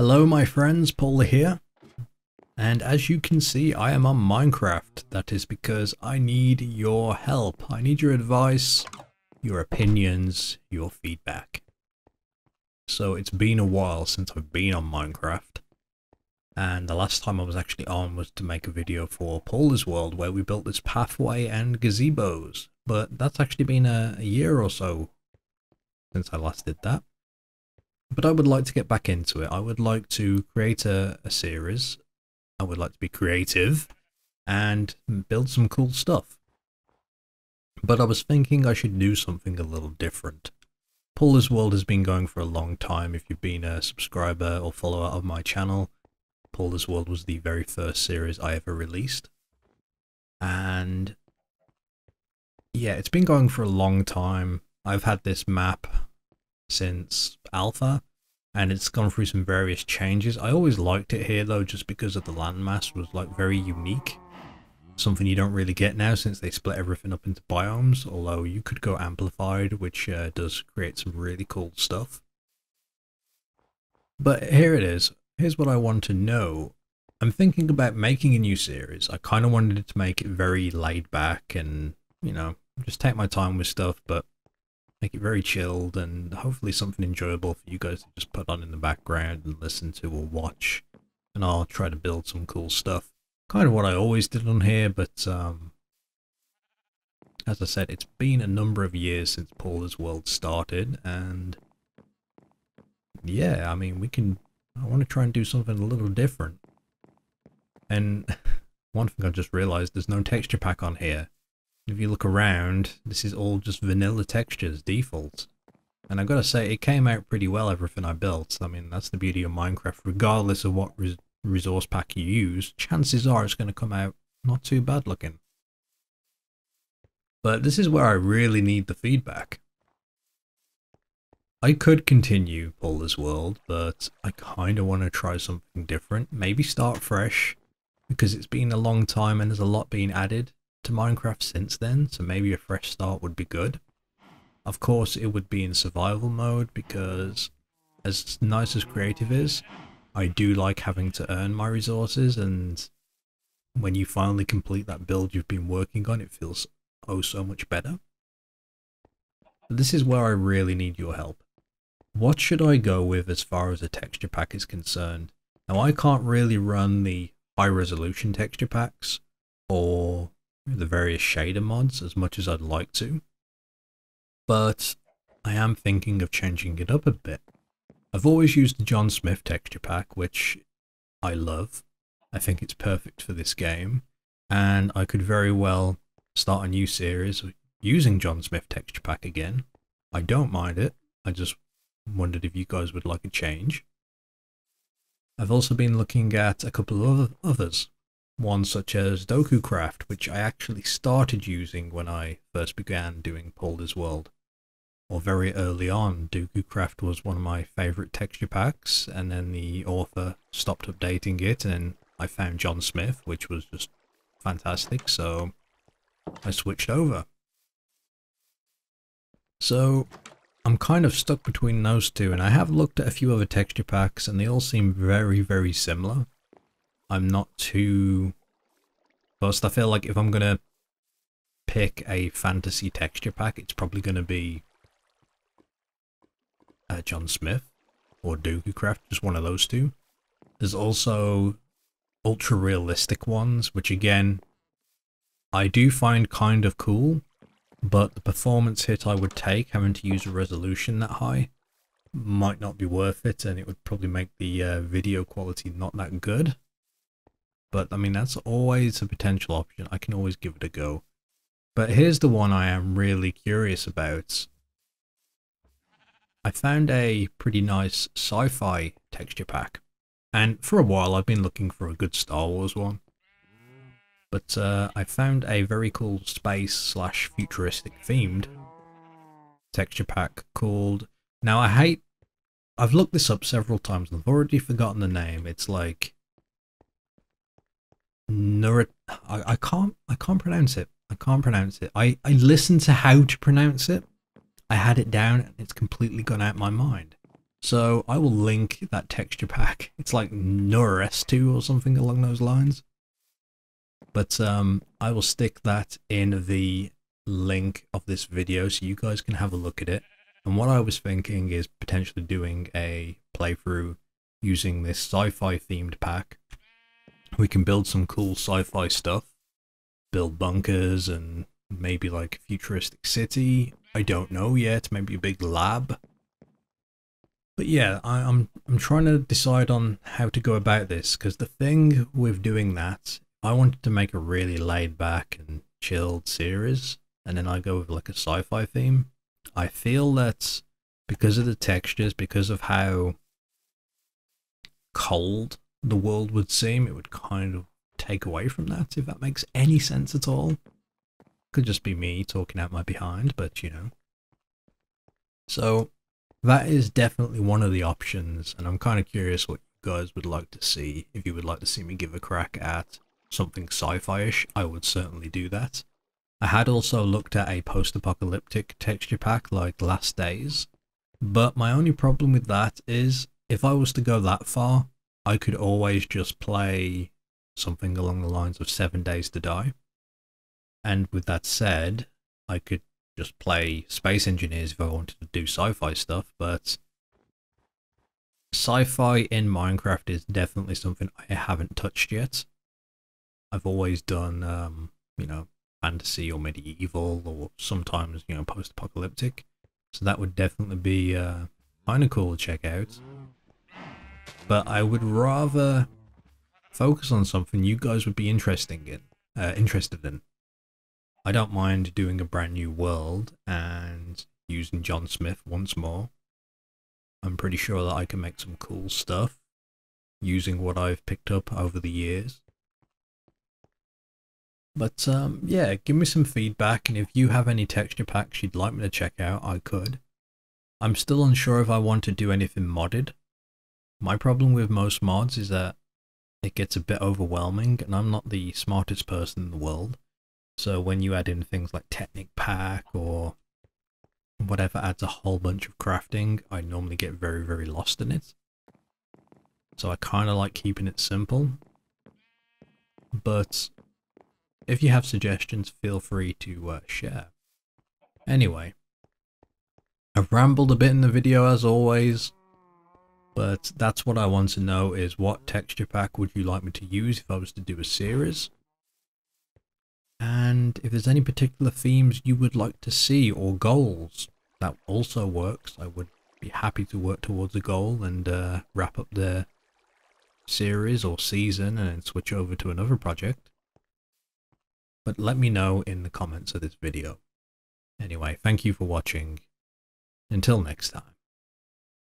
Hello my friends, Pauleh here, and as you can see I am on Minecraft. That is because I need your help. I need your advice, your opinions, your feedback. So it's been a while since I've been on Minecraft, and the last time I was actually on was to make a video for Paulas World where we built this pathway and gazebos, but that's actually been a year or so since I last did that. But I would like to get back into it. I would like to create a series. I would like to be creative and build some cool stuff. But I was thinking I should do something a little different. Paulas World has been going for a long time. If you've been a subscriber or follower of my channel, Paulas World was the very first series I ever released. And yeah, it's been going for a long time. I've had this map since alpha, and it's gone through some various changes. I always liked it here though, just because of the landmass was like very unique, something you don't really get now since they split everything up into biomes, although you could go amplified, which does create some really cool stuff. But here it is. Here's what I want to know. I'm thinking about making a new series. I kind of wanted to make it very laid back and, you know, just take my time with stuff, but make it very chilled and hopefully something enjoyable for you guys to just put on in the background and listen to or watch. And I'll try to build some cool stuff. Kind of what I always did on here, but as I said, it's been a number of years since Paulas World started, and yeah, I mean, I want to try and do something a little different. And one thing I just realized, there's no texture pack on here. If you look around, this is all just vanilla textures, default. And I've got to say, it came out pretty well, everything I built. I mean, that's the beauty of Minecraft. Regardless of what resource pack you use, chances are it's going to come out not too bad looking. But this is where I really need the feedback. I could continue Paulas World, but I kind of want to try something different. Maybe start fresh, because it's been a long time and there's a lot being added to Minecraft since then, so maybe a fresh start would be good. Of course it would be in survival mode, because as nice as creative is, I do like having to earn my resources, and when you finally complete that build you've been working on, it feels oh so much better. But this is where I really need your help. What should I go with as far as a texture pack is concerned? Now I can't really run the high resolution texture packs or the various shader mods as much as I'd like to, but I am thinking of changing it up a bit. I've always used the John Smith texture pack, which I love. I think it's perfect for this game, and I could very well start a new series using John Smith texture pack again. I don't mind it. I just wondered if you guys would like a change. I've also been looking at a couple of others. One such as DokuCraft, which I actually started using when I first began doing Paulas World. Or very early on, DokuCraft was one of my favourite texture packs, and then the author stopped updating it, and I found John Smith, which was just fantastic, so I switched over. So I'm kind of stuck between those two, and I have looked at a few other texture packs, and they all seem very, very similar. I'm not too fussed. I feel like if I'm going to pick a fantasy texture pack, it's probably going to be John Smith or DokuCraft, just one of those two. There's also ultra realistic ones, which again, I do find kind of cool, but the performance hit I would take having to use a resolution that high might not be worth it, and it would probably make the video quality not that good. But I mean, that's always a potential option. I can always give it a go. But here's the one I am really curious about. I found a pretty nice sci-fi texture pack, and for a while I've been looking for a good Star Wars one. But I found a very cool space/futuristic themed texture pack called... Now I've looked this up several times and I've already forgotten the name. It's like... I can't pronounce it. I can't pronounce it. I listened to how to pronounce it. I had it down and it's completely gone out my mind. So I will link that texture pack. It's like Nura S2 or something along those lines. But I will stick that in the link of this video so you guys can have a look at it. And what I was thinking is potentially doing a playthrough using this sci-fi themed pack. We can build some cool sci-fi stuff, build bunkers and maybe like a futuristic city. I don't know yet, maybe a big lab. But yeah, I'm trying to decide on how to go about this, because the thing with doing that, I wanted to make a really laid back and chilled series, and then I go with like a sci-fi theme. I feel that because of the textures, because of how cold the world would seem, it would kind of take away from that, if that makes any sense at all. Could just be me talking out my behind, but you know. So that is definitely one of the options, and I'm kind of curious what you guys would like to see. If you would like to see me give a crack at something sci-fi-ish, I would certainly do that. I had also looked at a post-apocalyptic texture pack like Last Days, but my only problem with that is if I was to go that far, I could always just play something along the lines of 7 Days to Die. And with that said, I could just play Space Engineers if I wanted to do sci-fi stuff, but sci-fi in Minecraft is definitely something I haven't touched yet. I've always done, you know, fantasy or medieval, or sometimes, you know, post-apocalyptic. So that would definitely be kind of cool to check out. But I would rather focus on something you guys would be interested in. I don't mind doing a brand new world and using John Smith once more. I'm pretty sure that I can make some cool stuff using what I've picked up over the years. But yeah, give me some feedback, and if you have any texture packs you'd like me to check out, I could. I'm still unsure if I want to do anything modded. My problem with most mods is that it gets a bit overwhelming, and I'm not the smartest person in the world. So when you add in things like Technic Pack or whatever adds a whole bunch of crafting, I normally get very, very lost in it. So I kind of like keeping it simple. But if you have suggestions, feel free to share. Anyway, I've rambled a bit in the video as always, but that's what I want to know is what texture pack would you like me to use if I was to do a series? And if there's any particular themes you would like to see or goals, that also works. I would be happy to work towards a goal and wrap up the series or season and then switch over to another project. But let me know in the comments of this video. Anyway, thank you for watching. Until next time.